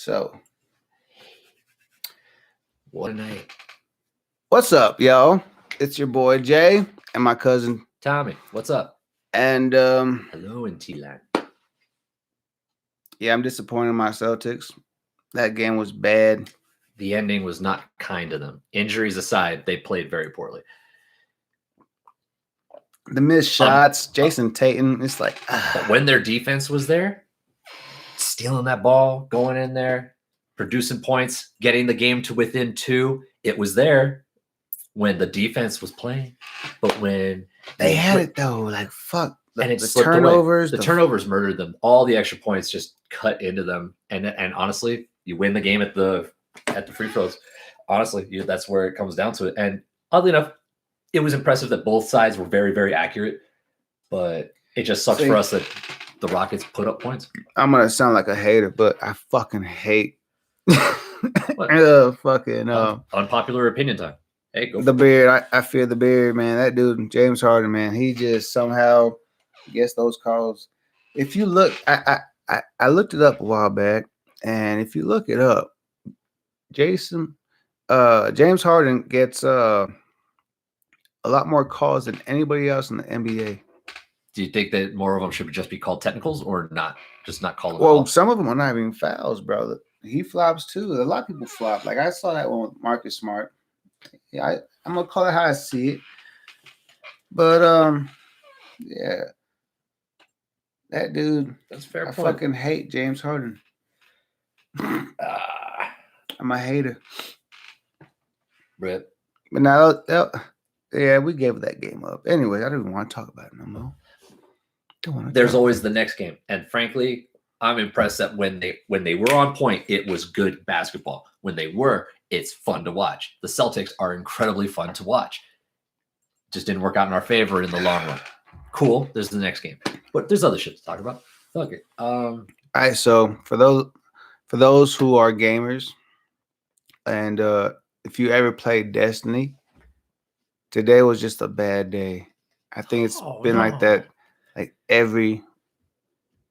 So, what a night. What's up, yo? It's your boy Jay and my cousin Tommy. What's up? And hello in T-Land. Yeah, I'm disappointed in my Celtics. That game was bad. The ending was not kind to them. Injuries aside, they played very poorly. The missed shots, Jason Tatum, it's like... But when their defense was there, stealing that ball, going in there, producing points, getting the game to within 2, it was there when the defense was playing. But when... They had it, though. Like, fuck. And the turnovers... The turnovers murdered them. All the extra points just cut into them. And honestly, you win the game at the free throws. Honestly, that's where it comes down to it. And oddly enough, it was impressive that both sides were very, very accurate. But it just sucks for us that the Rockets put up points. I'm going to sound like a hater, but I fucking hate... Unpopular opinion time. Hey, go the beard. I fear the beard, man. That dude, James Harden, man, he just somehow gets those calls. If you look, I looked it up a while back, and if you look it up, James Harden gets a lot more calls than anybody else in the NBA. Do you think that more of them should just be called technicals or not? Just not call them? Well, some of them are not even fouls, bro. He flops too. A lot of people flop. Like I saw that one with Marcus Smart. Yeah, I'm gonna call it how I see it. But yeah, that dude. That's fair. I fucking hate James Harden. I'm a hater. Rip. But now, yeah, we gave that game up. Anyway, I don't even want to talk about it no more. There's always the next game, and frankly, I'm impressed that when they were on point, it was good basketball. When they were, it's fun to watch. The Celtics are incredibly fun to watch. Just didn't work out in our favor in the long run. Cool. There's the next game, but there's other shit to talk about. Fuck it. All right. So for those who are gamers, and if you ever played Destiny, today was just a bad day. I think it's been like that, like every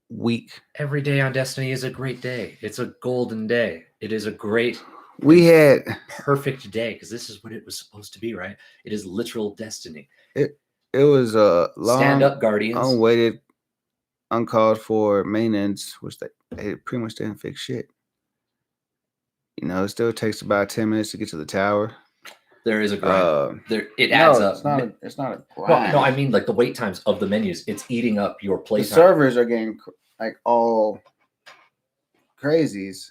week. Every day on Destiny is a great day. It's a golden day. It is a great. We had perfect day because this is what it was supposed to be, right? It is literal destiny. It was a long, stand-up Guardians, unweighted, uncalled for maintenance, which they pretty much didn't fix shit. You know, it still takes about 10 minutes to get to the tower. There is a grind. It adds up. It's not a grind. Well, no, I mean like the wait times of the menus. It's eating up your play time. The servers are getting like all crazies.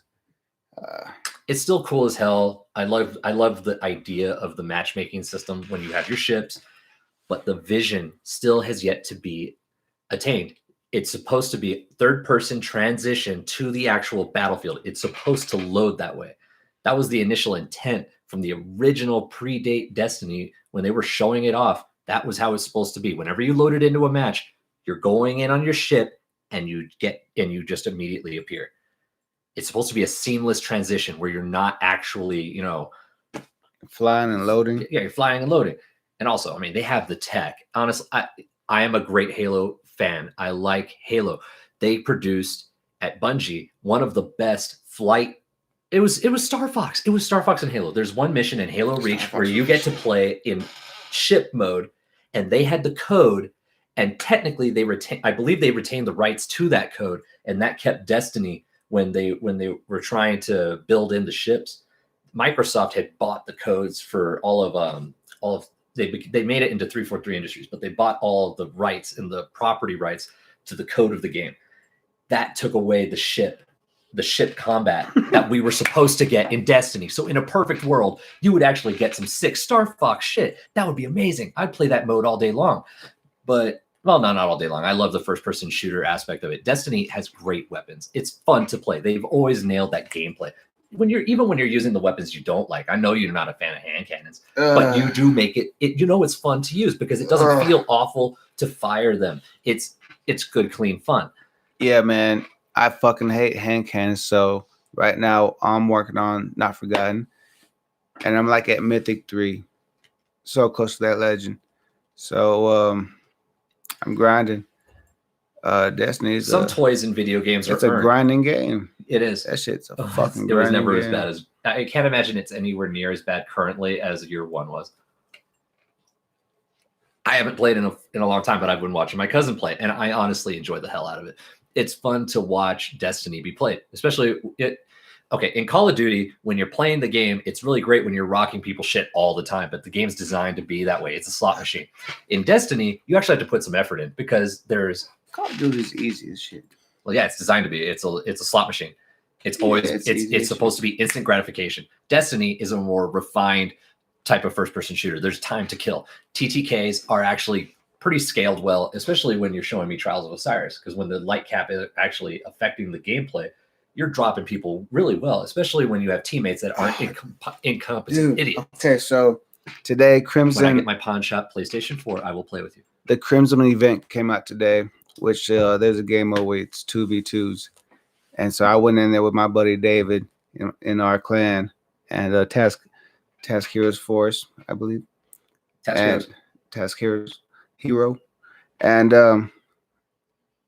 It's still cool as hell. I love the idea of the matchmaking system when you have your ships, but the vision still has yet to be attained. It's supposed to be third-person transition to the actual battlefield. It's supposed to load that way. That was the initial intent from the original predate Destiny when they were showing it off. That was how it's supposed to be. Whenever you load it into a match, you're going in on your ship and you just immediately appear. It's supposed to be a seamless transition where you're not actually, flying and loading. Yeah, you're flying and loading. And also, I mean, they have the tech. Honestly, I am a great Halo fan. I like Halo. They produced at Bungie one of the best flight. It was Star Fox. It was Star Fox and Halo. There's one mission in Halo Reach where you get to play in ship mode, and they had the code. And technically, I believe they retained the rights to that code, and that kept Destiny. When they were trying to build in the ships, Microsoft had bought the codes for all of they made it into 343 Industries, but they bought all of the rights and the property rights to the code of the game. That took away the ship combat that we were supposed to get in Destiny. So in a perfect world, you would actually get some sick Star Fox shit. That would be amazing. I'd play that mode all day long. But well, no, not all day long. I love the first-person shooter aspect of it. Destiny has great weapons. It's fun to play. They've always nailed that gameplay. When you're using the weapons you don't like, I know you're not a fan of hand cannons, but you do make it. It's fun to use because it doesn't feel awful to fire them. It's good, clean fun. Yeah, man. I fucking hate hand cannons. So right now I'm working on Not Forgotten, and I'm like at Mythic 3, so close to that legend. So I'm grinding. Destiny's some toys in video games. It's a grinding game. It is. That shit's a Oh, fucking it was grinding never as game. bad as I can't imagine it's anywhere near as bad currently as year one was. I haven't played in a long time, but I've been watching my cousin play, and I honestly enjoy the hell out of it. It's fun to watch Destiny be played, especially it. Okay, in Call of Duty, when you're playing the game, it's really great when you're rocking people shit all the time, but the game's designed to be that way. It's a slot machine. In Destiny, you actually have to put some effort in because there's Call of Duty's easy as shit. well, yeah, it's designed to be. It's a slot machine. It's always it's supposed to be instant gratification. Destiny is a more refined type of first person shooter. There's time to kill. TTKs are actually pretty scaled well, especially when you're showing me Trials of Osiris, because when the light cap is actually affecting the gameplay, you're dropping people really well, especially when you have teammates that aren't incompetent idiots. Okay, so today Crimson. When I get my pawn shop PlayStation 4, I will play with you. The Crimson event came out today, which there's a game mode where it's 2v2s. And so I went in there with my buddy David in our clan and Task Heroes Force, I believe. Task Heroes Hero. And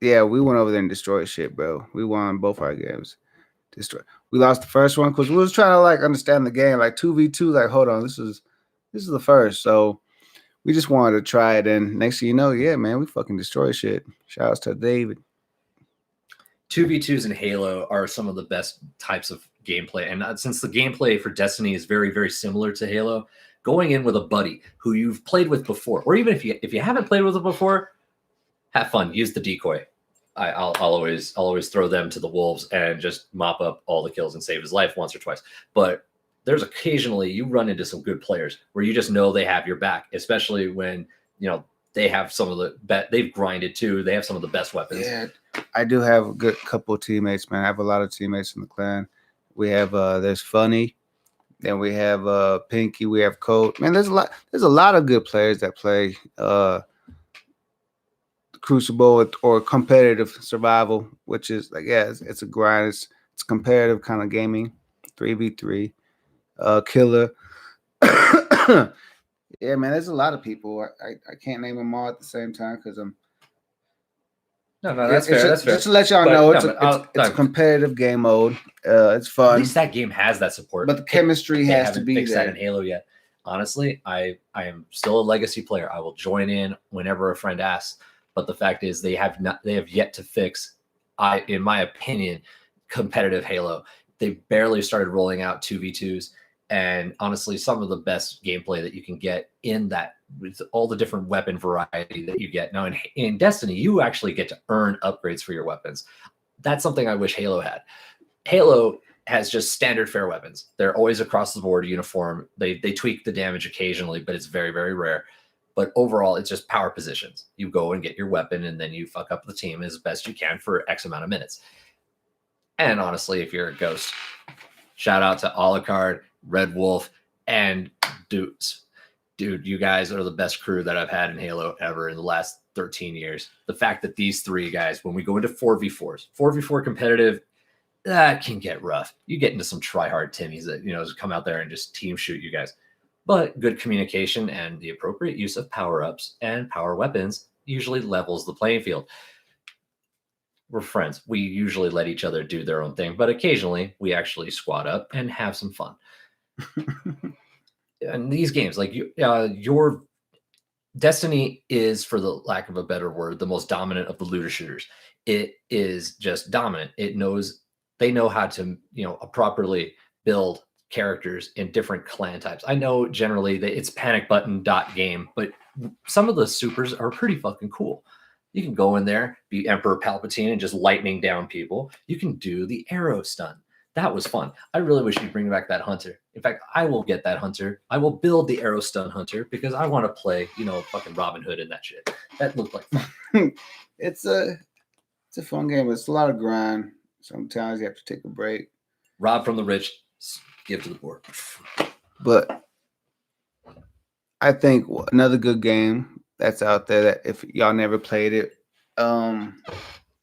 yeah, we went over there and destroyed shit, bro. We won both our games. We lost the first one because we was trying to like understand the game, like 2v2, like hold on, this is the first. So we just wanted to try it, and next thing you know, yeah, man, we fucking destroy shit. Shout outs to David. 2v2s in Halo are some of the best types of gameplay. And since the gameplay for Destiny is very, very similar to Halo, going in with a buddy who you've played with before, or even if you haven't played with them before, have fun. Use the decoy. I'll always throw them to the wolves and just mop up all the kills and save his life once or twice. But there's occasionally you run into some good players where you just know they have your back, especially when they have some of the they've grinded too. They have some of the best weapons. Yeah, I do have a good couple of teammates, man. I have a lot of teammates in the clan. We have there's Funny, then we have Pinky, we have Colt. Man, there's a lot of good players that play Crucible or competitive survival, which is like it's a grind. It's competitive kind of gaming, 3v3, killer. Yeah, man, there's a lot of people. I can't name them all at the same time because I'm. No, that's fair. That's fair. Just to let y'all know, it's a competitive game mode. It's fun. At least that game has that support. But the chemistry has to be fixed there. That in Halo yet. Honestly, I am still a legacy player. I will join in whenever a friend asks. But the fact is, they have yet to fix. In my opinion, competitive Halo. They barely started rolling out 2v2s. And honestly, some of the best gameplay that you can get in that with all the different weapon variety that you get. Now in Destiny, you actually get to earn upgrades for your weapons. That's something I wish Halo had. Halo has just standard fare weapons. They're always across the board uniform. They tweak the damage occasionally, but it's very, very rare. But overall, it's just power positions. You go and get your weapon, and then you fuck up the team as best you can for X amount of minutes. And honestly, if you're a ghost, shout out to Alucard, Red Wolf, and Dudes. Dude, you guys are the best crew that I've had in Halo ever in the last 13 years. The fact that these three guys, when we go into 4v4s, 4v4 competitive, that can get rough. You get into some try-hard Timmies that, just come out there and just team shoot you guys. But good communication and the appropriate use of power-ups and power weapons usually levels the playing field. We're friends. We usually let each other do their own thing, but occasionally we actually squad up and have some fun. And these games, like your Destiny is, for the lack of a better word, the most dominant of the looter shooters. It is just dominant. They know how to, properly build characters in different clan types. I know generally that it's panic button .game, but some of the supers are pretty fucking cool. You can go in there, be Emperor Palpatine and just lightning down people. You can do the arrow stun. That was fun. I really wish you'd bring back that hunter. In fact, I will get that hunter. I will build the arrow stun hunter because I want to play, fucking Robin Hood and that shit. That looked like fun. It's a fun game. It's a lot of grind. Sometimes you have to take a break. Rob from the rich, give to the poor. But I think another good game that's out there that if y'all never played it,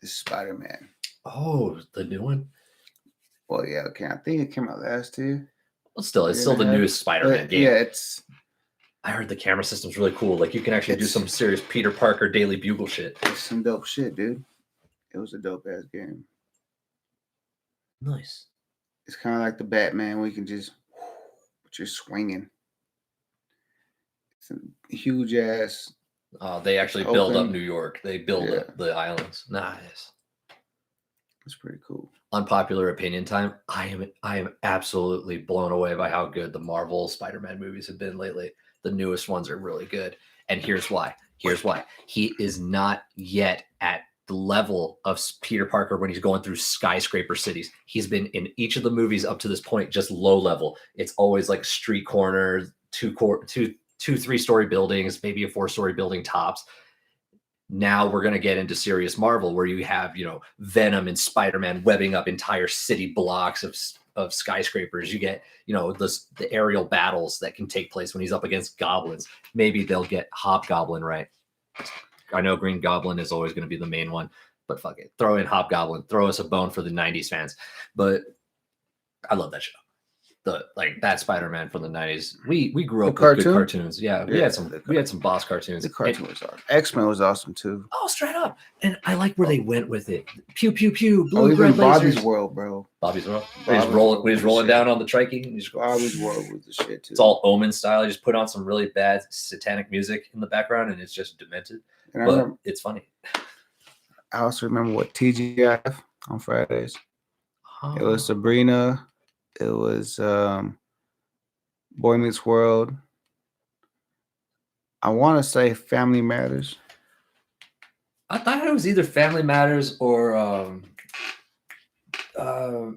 is Spider-Man. Oh, the new one? Well, yeah, okay. I think it came out last year. Well, it's still the newest Spider-Man game. Yeah, I heard the camera system's really cool. Like you can actually do some serious Peter Parker Daily Bugle shit. It's some dope shit, dude. It was a dope ass game. Nice. It's kind of like the Batman where you can just, but you're swinging. It's a huge ass They actually build up open. New York. They build Yeah, up the islands. Nice. it's pretty cool. Unpopular opinion time. I am absolutely blown away by how good the Marvel Spider-Man movies have been lately. The newest ones are really good. And here's why. Here's why. He is not yet at the level of Peter Parker when he's going through skyscraper cities. He's been in each of the movies up to this point just low level. It's always like street corners, two, 3-story buildings, maybe a 4-story building tops. Now we're going to get into serious Marvel where you have, Venom and Spider-Man webbing up entire city blocks of skyscrapers. You get, the aerial battles that can take place when he's up against goblins. Maybe they'll get Hobgoblin right. I know Green Goblin is always going to be the main one, but fuck it. Throw in Hobgoblin. Throw us a bone for the 90s fans. But I love that show. That Spider-Man from the 90s. We grew up with good cartoons. Yeah, we had some boss cartoons. The cartoon was awesome. X-Men was awesome too. Oh, straight up. And I like where they went with it. Pew pew pew. Blue even red Bobby's lasers. World, bro. Bobby's World. He's rolling down on the trikey. Bobby's World was the shit too. It's all Omen style. You just put on some really bad satanic music in the background, and it's just demented. But it's funny. I also remember what TGIF on Fridays. It was Sabrina. It was Boy Meets World. I want to say Family Matters. I thought it was either Family Matters or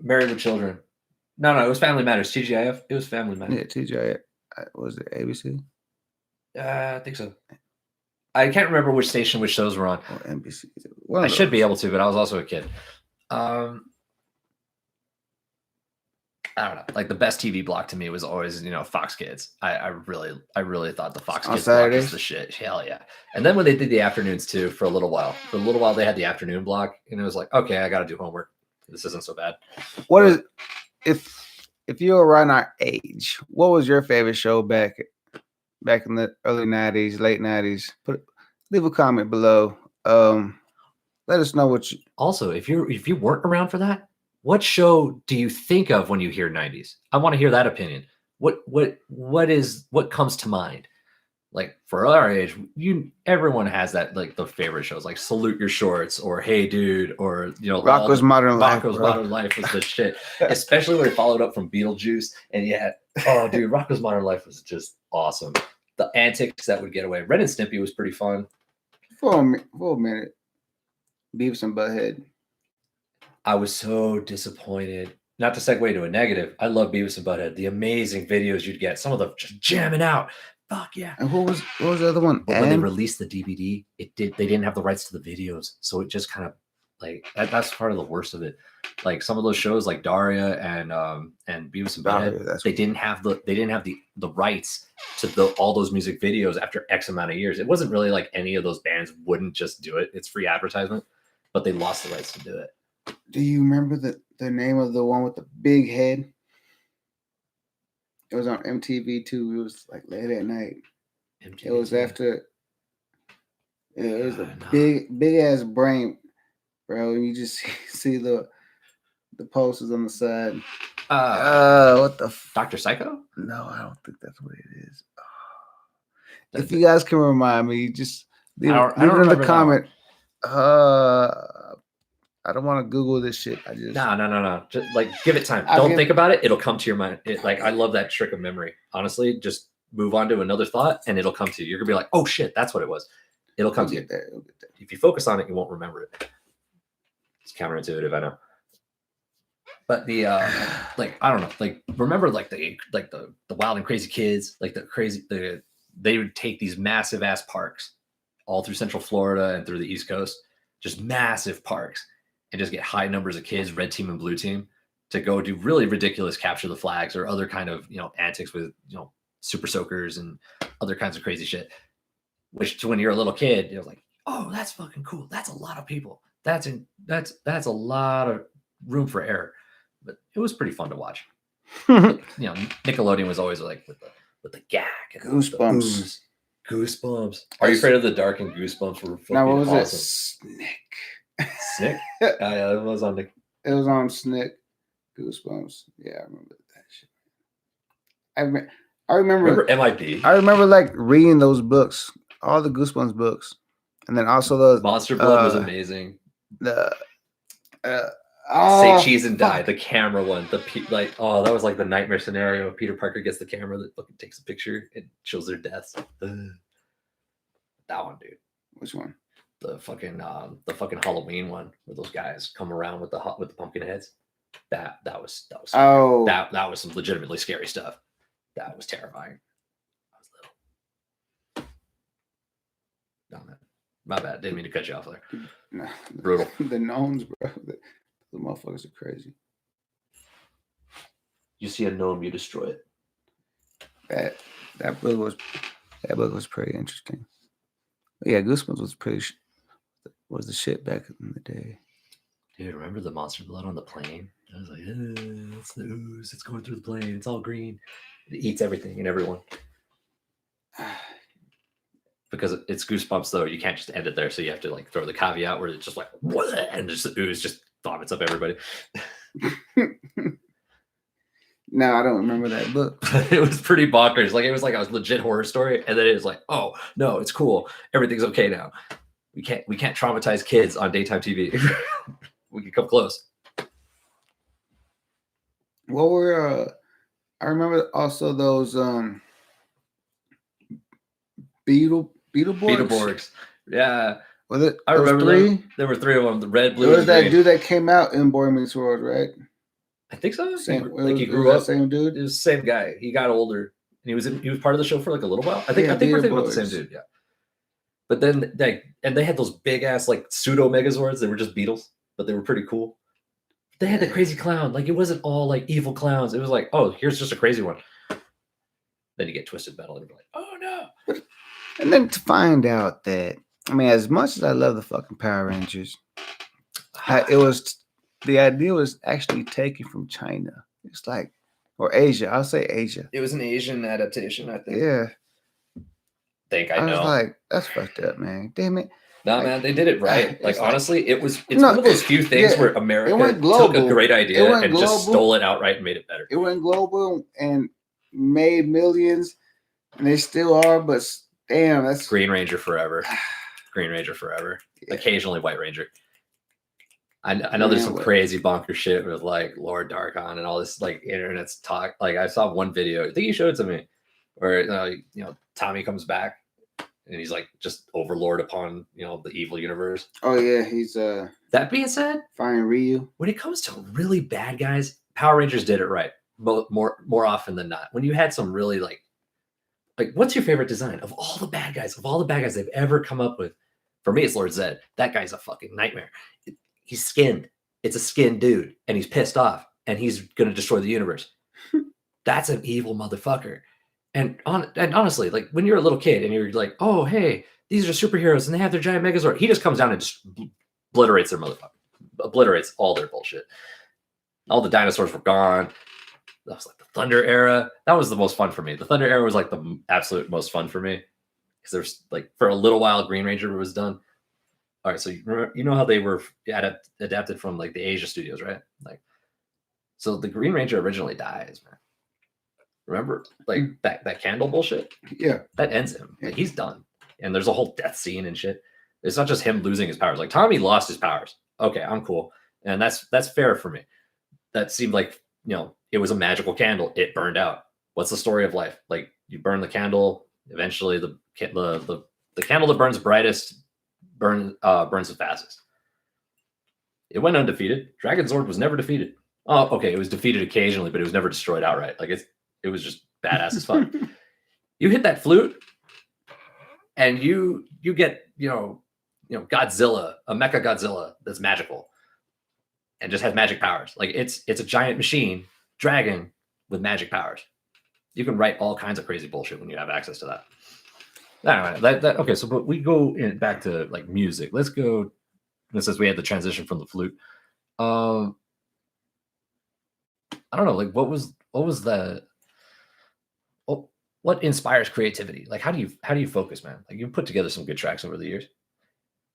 Married with Children. No, it was Family Matters. TGIF. It was Family Matters. Yeah, TGIF. Was it ABC? I think so. I can't remember which station which shows were on. Or NBC. I should be able to, but I was also a kid. I don't know. Like the best TV block to me was always, Fox Kids. I really thought the Fox Kids block was the shit. Hell yeah. And then when they did the afternoons too, for a little while they had the afternoon block, and it was like, okay, I got to do homework. This isn't so bad. If you were around our age, what was your favorite show back in the early 90s, late 90s? Leave a comment below. Let us know what you. Also, if you weren't around for that, what show do you think of when you hear 90s? I want to hear that opinion. What comes to mind? Like for our age, everyone has that, like the favorite shows, like Salute Your Shorts or Hey Dude, or Rocko's Modern Life. Rocko's Modern Life was the shit, especially when it followed up from Beetlejuice. And Rocko's Modern Life was just awesome. The antics that would get away. Ren and Stimpy was pretty fun. For a minute, Beavis and Butthead. I was so disappointed. Not to segue to a negative, I love Beavis and Butthead. The amazing videos you'd get, some of them just jamming out. Fuck yeah! And what was the other one? But when they released the DVD, they didn't have the rights to the videos, so it just kind of like that's part of the worst of it. Like some of those shows, like Daria and Beavis and Butthead, they didn't have the rights to all those music videos after X amount of years. It wasn't really like any of those bands wouldn't just do it. It's free advertisement, but they lost the rights to do it. Do you remember the name of the one with the big head? It was on MTV too. It was like late at night. It was after. It was big ass brain, bro. You just see the posters on the side. What the Dr. Psycho? No, I don't think that's what it is. If you guys can remind me, just leave it in the comment. I don't want to Google this shit. I just no. Just like give it time. Don't think about it. It'll come to your mind. I love that trick of memory. Honestly, just move on to another thought, and it'll come to you. You're gonna be like, "Oh shit, that's what it was." It'll come to you. It'll get there. If you focus on it, you won't remember it. It's counterintuitive, I know. But the I don't know, like remember the Wild and Crazy Kids, they would take these massive ass parks all through Central Florida and through the East Coast, just massive parks. And just get high numbers of kids, red team and blue team, to go do really ridiculous capture the flags or other kind of antics with super soakers and other kinds of crazy shit. Which when you're a little kid, you're like, oh, that's fucking cool. That's a lot of people. That's a lot of room for error. But it was pretty fun to watch. But, Nickelodeon was always like with the gag and Goosebumps. Goosebumps. Are You Afraid of the Dark and Goosebumps were fucking what was awesome. it? Snick. Snick? Yeah, it was on Nick. It was on Snick. Goosebumps. Yeah, I remember that shit. I remember. Remember MIB? I remember like reading those books, all the Goosebumps books, and then also the Monster Blood was amazing. the Say oh cheese and die, fuck. the camera one, that was like the nightmare scenario. Peter Parker gets the camera that fucking takes a picture and shows their deaths. Ugh. That one, dude. Which one? The fucking Halloween one where those guys come around with the pumpkin heads. That was scary. Oh. That was some legitimately scary stuff. That was terrifying. I was little. No, man. My bad. Didn't mean to cut you off there. No, Brutal. The gnomes, bro. The motherfuckers are crazy. You see a gnome, you destroy it. That book was pretty interesting. But yeah, Goosebumps was the shit back in the day. Dude, remember the monster blood on the plane? I was like, it's the ooze. It's going through the plane. It's all green. It eats everything and everyone. Because it's Goosebumps, though, you can't just end it there. So you have to like throw the caveat where it's just like, and just the ooze just vomits up everybody. No, I don't remember that book. It was pretty bonkers. Like it was like a legit horror story, and then it was like, oh no, it's cool. Everything's okay now. We can't traumatize kids on daytime TV. We can come close. What were I remember also those Beetleborgs. Yeah. Was it? I remember three. There were three of them. The red, blue, It was and that green. dude that came out in Boy Meets World, right? I think so. He grew up. Same dude. It was the same guy. He got older, and he was part of the show for like a little while. I think we're thinking about the same dude. Yeah. But then they had those big ass like pseudo Megazords. They were just Beetles, but they were pretty cool. They had the crazy clown. Like it wasn't all like evil clowns. It was like, oh, here's just a crazy one. Then you get Twisted Metal, and you're like, oh no. And then to find out that, I mean, as much as I love the fucking Power Rangers, the idea was actually taken from China. It's like, or Asia. I'll say Asia. It was an Asian adaptation, I think. Yeah. I know. Was like, that's fucked up, man. Damn it. No, like, man, they did it right. Like honestly, it's no, one of those few things where America took a great idea and just stole it outright and made it better. It went global and made millions, and they still are. But damn, that's Green Ranger forever. Green Ranger forever. Yeah. Occasionally White Ranger. I know there's some crazy bonker shit with like Lord Darkon and all this like internet's talk. Like I saw one video, I think you showed it to me, where Tommy comes back and he's like just overlord upon the evil universe. Oh yeah, he's That being said, firing Ryu. When it comes to really bad guys, Power Rangers did it right. More often than not. When you had some really like what's your favorite design of all the bad guys they've ever come up with? For me, it's Lord Zed. That guy's a fucking nightmare. He's skinned. It's a skinned dude, and he's pissed off, and he's gonna destroy the universe. That's an evil motherfucker. And honestly, like when you're a little kid and you're like, oh hey, these are superheroes and they have their giant Megazord. He just comes down and just obliterates their motherfucker, obliterates all their bullshit. All the dinosaurs were gone. That was like the Thunder era. That was the most fun for me. The Thunder era was like the absolute most fun for me because there's like for a little while Green Ranger was done. All right, so you know how they were adapted from like the Asia studios, right? Like, so the Green Ranger originally dies, man. Remember, like that candle bullshit? Yeah, that ends him. Like he's done, and there's a whole death scene and shit. It's not just him losing his powers. Like Tommy lost his powers. Okay, I'm cool, and that's fair for me. That seemed like it was a magical candle. It burned out. What's the story of life? Like you burn the candle. Eventually, the candle that burns brightest burns the fastest. It went undefeated. Dragon Zord was never defeated. Oh, okay, it was defeated occasionally, but it was never destroyed outright. Like it was just badass as fuck. You hit that flute, and you get Godzilla, a Mecha Godzilla that's magical, and just has magic powers. Like it's a giant machine dragon with magic powers. You can write all kinds of crazy bullshit when you have access to that. Anyway, okay. So, but we go back to like music. Let's go. Since we had the transition from the flute, I don't know. Like, what was the? What inspires creativity? Like, how do you focus, man? Like, you put together some good tracks over the years.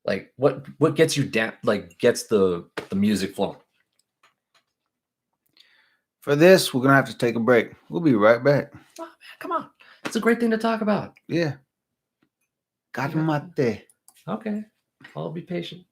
Like, what gets you down? Like, gets the music flowing. For this, we're gonna have to take a break. We'll be right back. Oh, man, come on. It's a great thing to talk about. Yeah. Calmate. Okay. I'll be patient.